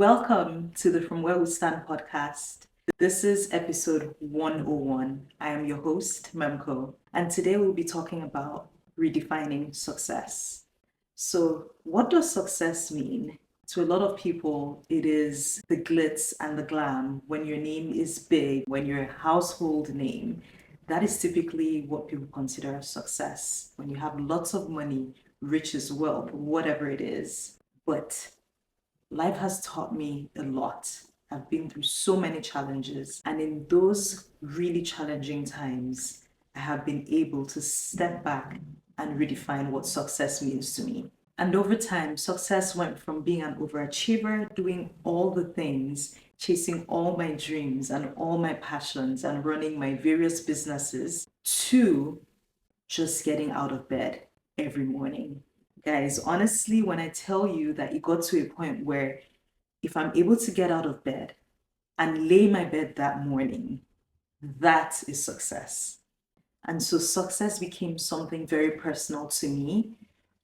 Welcome to the From Where We Stand podcast. This is episode 101. I am your host, Memko, and today we'll be talking about redefining success. So, what does success mean? To a lot of people, it is the glitz and the glam when your name is big, when you're a household name. That is typically what people consider as success. When you have lots of money, riches, wealth, whatever it is. But life has taught me a lot. I've been through so many challenges, and in those really challenging times, I have been able to step back and redefine what success means to me. And over time, success went from being an overachiever, doing all the things, chasing all my dreams and all my passions, and running my various businesses, to just getting out of bed every morning. Guys, honestly, when I tell you that it got to a point where if I'm able to get out of bed and lay my bed that morning, that is success. And so success became something very personal to me,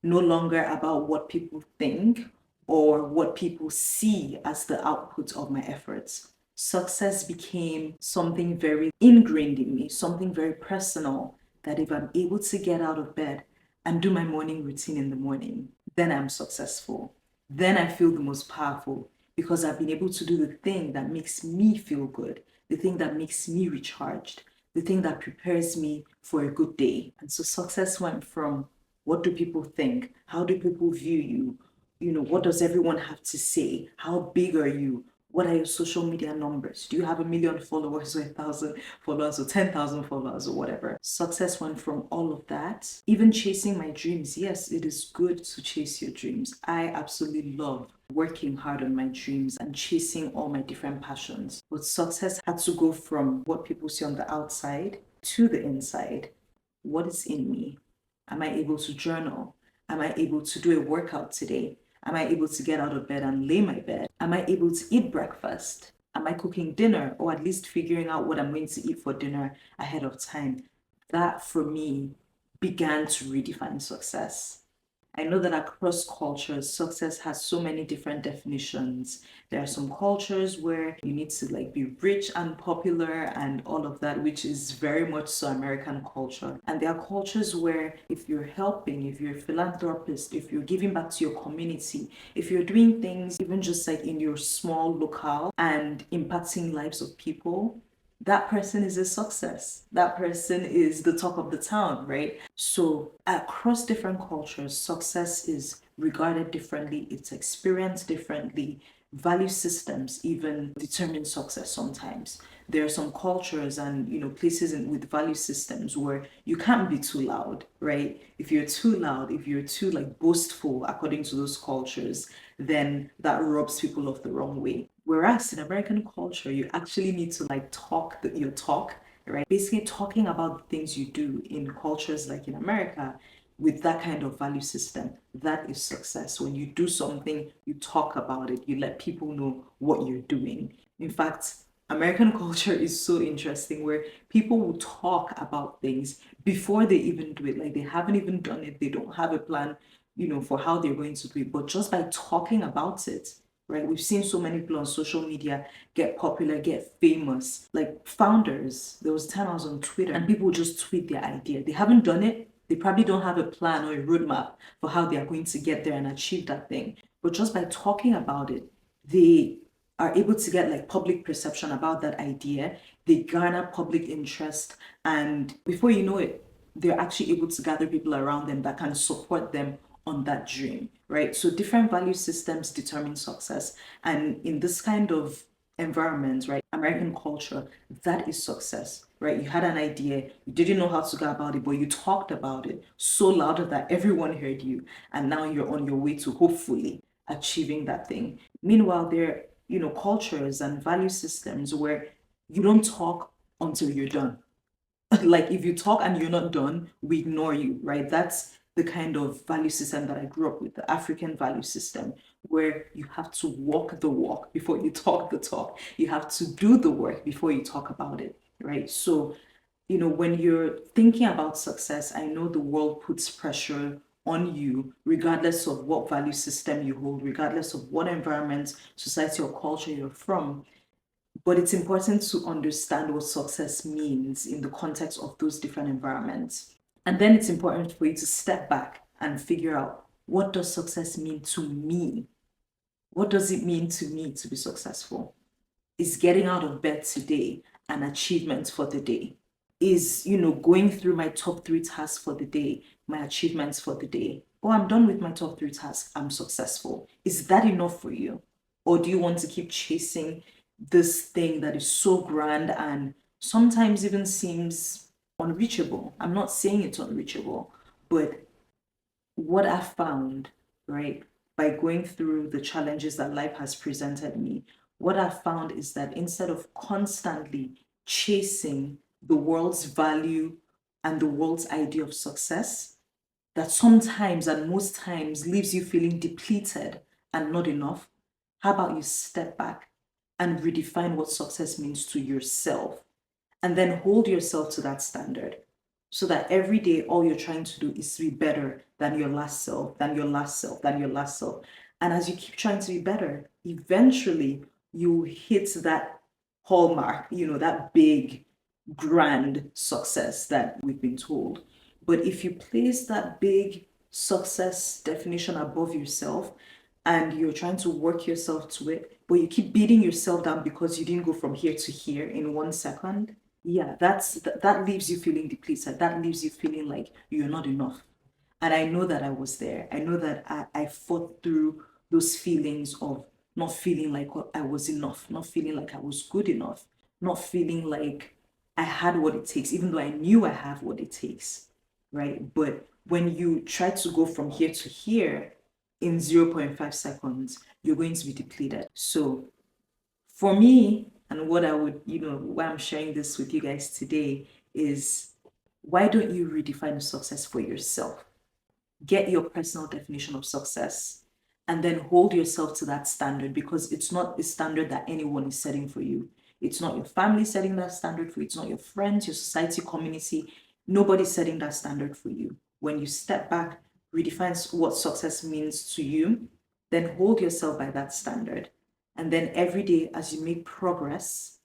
no longer about what people think or what people see as the output of my efforts. Success became something very ingrained in me, something very personal, that if I'm able to get out of bed and do my morning routine in the morning, then I'm successful. Then I feel the most powerful because I've been able to do the thing that makes me feel good, the thing that makes me recharged, the thing that prepares me for a good day. And so success went from what do people think? How do people view you? What does everyone have to say? How big are you? What are your social media numbers? Do you have 1 million followers or 1,000 followers or 10,000 followers or whatever? Success went from all of that. Even chasing my dreams. Yes, it is good to chase your dreams. I absolutely love working hard on my dreams and chasing all my different passions. But success had to go from what people see on the outside to the inside. What is in me? Am I able to journal? Am I able to do a workout today? Am I able to get out of bed and lay my bed? Am I able to eat breakfast? Am I cooking dinner, or at least figuring out what I'm going to eat for dinner ahead of time? That for me began to redefine success. I know that across cultures, success has so many different definitions. There are some cultures where you need to be rich and popular and all of that, which is very much so American culture. And there are cultures where if you're helping, if you're a philanthropist, if you're giving back to your community, if you're doing things even just in your small locale and impacting lives of people, that person is a success. That person is the talk of the town, right? So, across different cultures, success is regarded differently, it's experienced differently. Value systems even determine success sometimes. There are some cultures and places with value systems where you can't be too loud, right? If you're too loud, if you're too boastful according to those cultures, then that rubs people off the wrong way. Whereas in American culture, you actually need to talk your talk, right? Basically talking about the things you do in cultures like in America with that kind of value system, that is success. When you do something, you talk about it, you let people know what you're doing. In fact, American culture is so interesting where people will talk about things before they even do it. Like they haven't even done it, they don't have a plan, for how they're going to do it. But just by talking about it, right? We've seen so many people on social media get popular, get famous, like founders. There was a time I was on Twitter and people would just tweet their idea. They haven't done it. They probably don't have a plan or a roadmap for how they are going to get there and achieve that thing. But just by talking about it, they are able to get public perception about that idea. They garner public interest, and before you know it, they're actually able to gather people around them that can support them on that dream, right? So different value systems determine success. And in this kind of environment, right, American culture, that is success, right? You had an idea, you didn't know how to go about it, but you talked about it so loud that everyone heard you. And now you're on your way to hopefully achieving that thing. Meanwhile, there are, cultures and value systems where you don't talk until you're done. Like if you talk and you're not done, we ignore you, right? That's the kind of value system that I grew up with, the African value system, where you have to walk the walk before you talk the talk. You have to do the work before you talk about it, right? So, when you're thinking about success, I know the world puts pressure on you, regardless of what value system you hold, regardless of what environment, society, or culture you're from. But it's important to understand what success means in the context of those different environments. And then it's important for you to step back and figure out, what does success mean to me? What does it mean to me to be successful? Is getting out of bed today an achievement for the day? Is, going through my top 3 tasks for the day, my achievements for the day? Oh, I'm done with my top 3 tasks, I'm successful. Is that enough for you? Or do you want to keep chasing this thing that is so grand and sometimes even seems unreachable? I'm not saying it's unreachable, but what I found, right, by going through the challenges that life has presented me, what I found is that instead of constantly chasing the world's value and the world's idea of success, that sometimes and most times leaves you feeling depleted and not enough, how about you step back and redefine what success means to yourself, and then hold yourself to that standard, so that every day all you're trying to do is to be better than your last self, than your last self, than your last self. And as you keep trying to be better, eventually you hit that hallmark, that big, grand success that we've been told. But if you place that big success definition above yourself and you're trying to work yourself to it, but you keep beating yourself down because you didn't go from here to here in 1 second, yeah, that leaves you feeling depleted. That leaves you feeling like you're not enough. And I know that I was there. I know that I fought through those feelings of not feeling like I was enough, not feeling like I was good enough, not feeling like I had what it takes, even though I knew I have what it takes, right? But when you try to go from here to here in 0.5 seconds, you're going to be depleted. So for me, and what I would, why I'm sharing this with you guys today is, why don't you redefine success for yourself? Get your personal definition of success and then hold yourself to that standard, because it's not a standard that anyone is setting for you. It's not your family setting that standard for you. It's not your friends, your society, community. Nobody's setting that standard for you. When you step back, redefine what success means to you, then hold yourself by that standard. And then every day, as you make progress,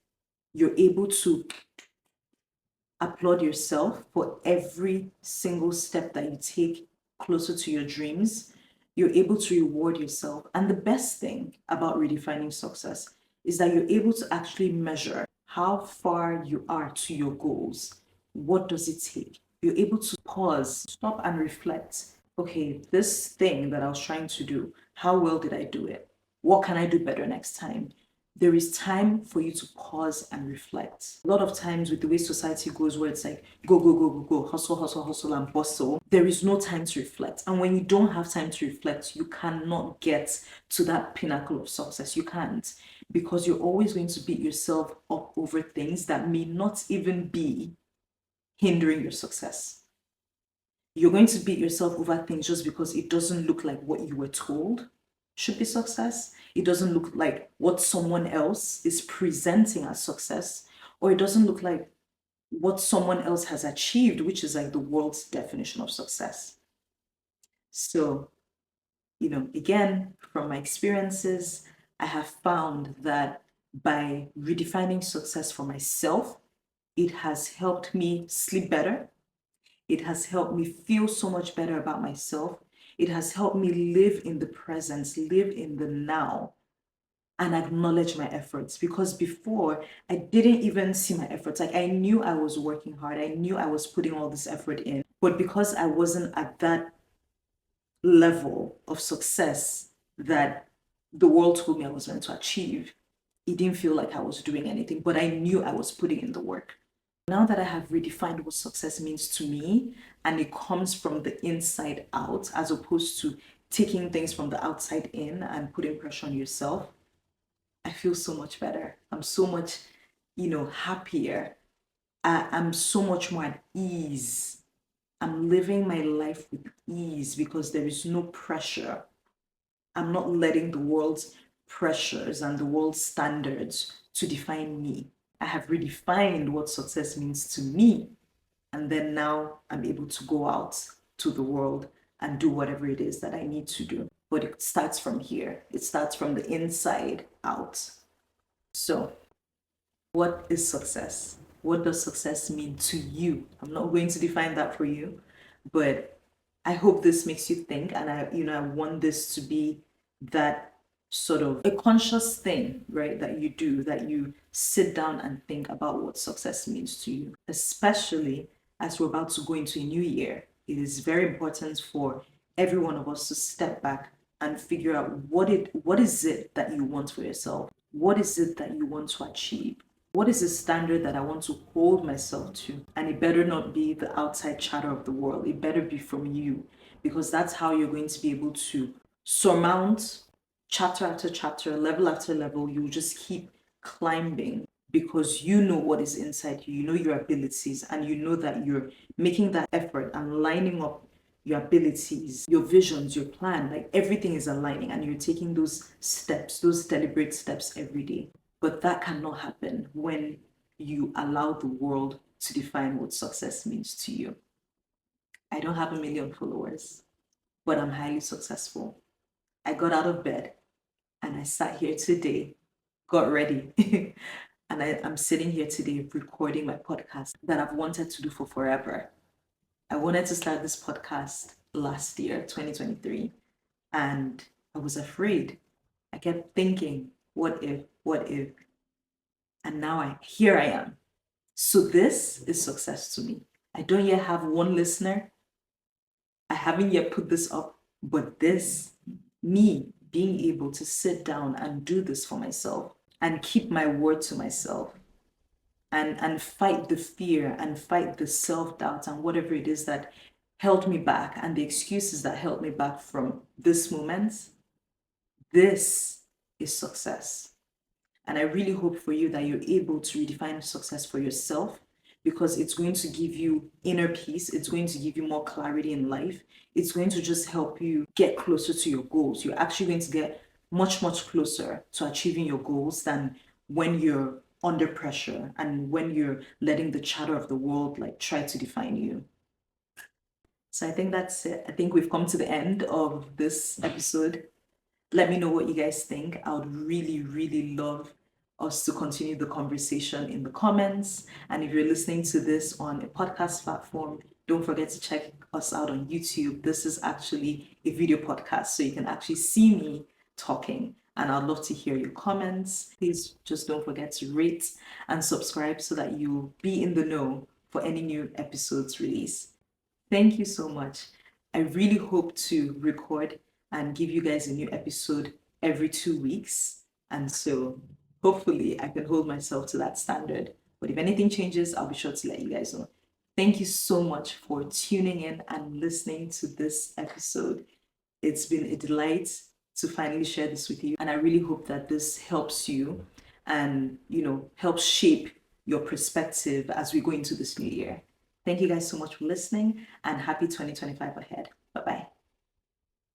you're able to applaud yourself for every single step that you take closer to your dreams. You're able to reward yourself. And the best thing about redefining success is that you're able to actually measure how far you are to your goals. What does it take? You're able to pause, stop, and reflect. Okay, this thing that I was trying to do, how well did I do it? What can I do better next time? There is time for you to pause and reflect. A lot of times with the way society goes, where it's like, go, go, go, go, go, hustle, hustle, hustle, and bustle, there is no time to reflect. And when you don't have time to reflect, you cannot get to that pinnacle of success. You can't, because you're always going to beat yourself up over things that may not even be hindering your success. You're going to beat yourself over things just because it doesn't look like what you were told should be success. It doesn't look like what someone else is presenting as success, or it doesn't look like what someone else has achieved, which is like the world's definition of success. So, again, from my experiences, I have found that by redefining success for myself, it has helped me sleep better. It has helped me feel so much better about myself. It has helped me live in the present, live in the now, and acknowledge my efforts. Because before, I didn't even see my efforts. Like, I knew I was working hard, I knew I was putting all this effort in. But because I wasn't at that level of success that the world told me I was meant to achieve, it didn't feel like I was doing anything. But I knew I was putting in the work. Now that I have redefined what success means to me, and it comes from the inside out as opposed to taking things from the outside in and putting pressure on yourself, I feel so much better. I'm so much, happier. I'm so much more at ease. I'm living my life with ease because there is no pressure. I'm not letting the world's pressures and the world's standards to define me. I have redefined what success means to me. And then now I'm able to go out to the world and do whatever it is that I need to do. But it starts from here. It starts from the inside out. So, what is success? What does success mean to you? I'm not going to define that for you, but I hope this makes you think, and I want this to be that sort of a conscious thing, right? That you do, that you sit down and think about what success means to you, especially as we're about to go into a new year. It is very important for every one of us to step back and figure out what is it that you want for yourself? What is it that you want to achieve? What is the standard that I want to hold myself to? And it better not be the outside chatter of the world. It better be from you, because that's how you're going to be able to surmount chapter after chapter, level after level. You just keep climbing because you know what is inside you. You know your abilities, and you know that you're making that effort and lining up your abilities, your visions, your plan. Like everything is aligning, and you're taking those steps, those deliberate steps every day. But that cannot happen when you allow the world to define what success means to you. I don't have 1 million followers, but I'm highly successful. I got out of bed and I sat here today, got ready, and I'm sitting here today recording my podcast that I've wanted to do for forever. I wanted to start this podcast last year, 2023, and I was afraid. I kept thinking, what if, what if? And now here I am. So this is success to me. I don't yet have one listener. I haven't yet put this up, but this, me being able to sit down and do this for myself and keep my word to myself and fight the fear and fight the self-doubt and whatever it is that held me back and the excuses that held me back from this moment, this is success. And I really hope for you that you're able to redefine success for yourself, because it's going to give you inner peace. It's going to give you more clarity in life. It's going to just help you get closer to your goals. You're actually going to get much, much closer to achieving your goals than when you're under pressure and when you're letting the chatter of the world like try to define you. So I think that's it. I think we've come to the end of this episode. Let me know what you guys think. I would really, really love us to continue the conversation in the comments. And if you're listening to this on a podcast platform, don't forget to check us out on YouTube. This is actually a video podcast, so you can actually see me talking. And I'd love to hear your comments. Please just don't forget to rate and subscribe so that you'll be in the know for any new episodes released. Thank you so much. I really hope to record and give you guys a new episode every 2 weeks. And so hopefully I can hold myself to that standard. But if anything changes, I'll be sure to let you guys know. Thank you so much for tuning in and listening to this episode. It's been a delight to finally share this with you. And I really hope that this helps you and, helps shape your perspective as we go into this new year. Thank you guys so much for listening, and happy 2025 ahead. Bye-bye.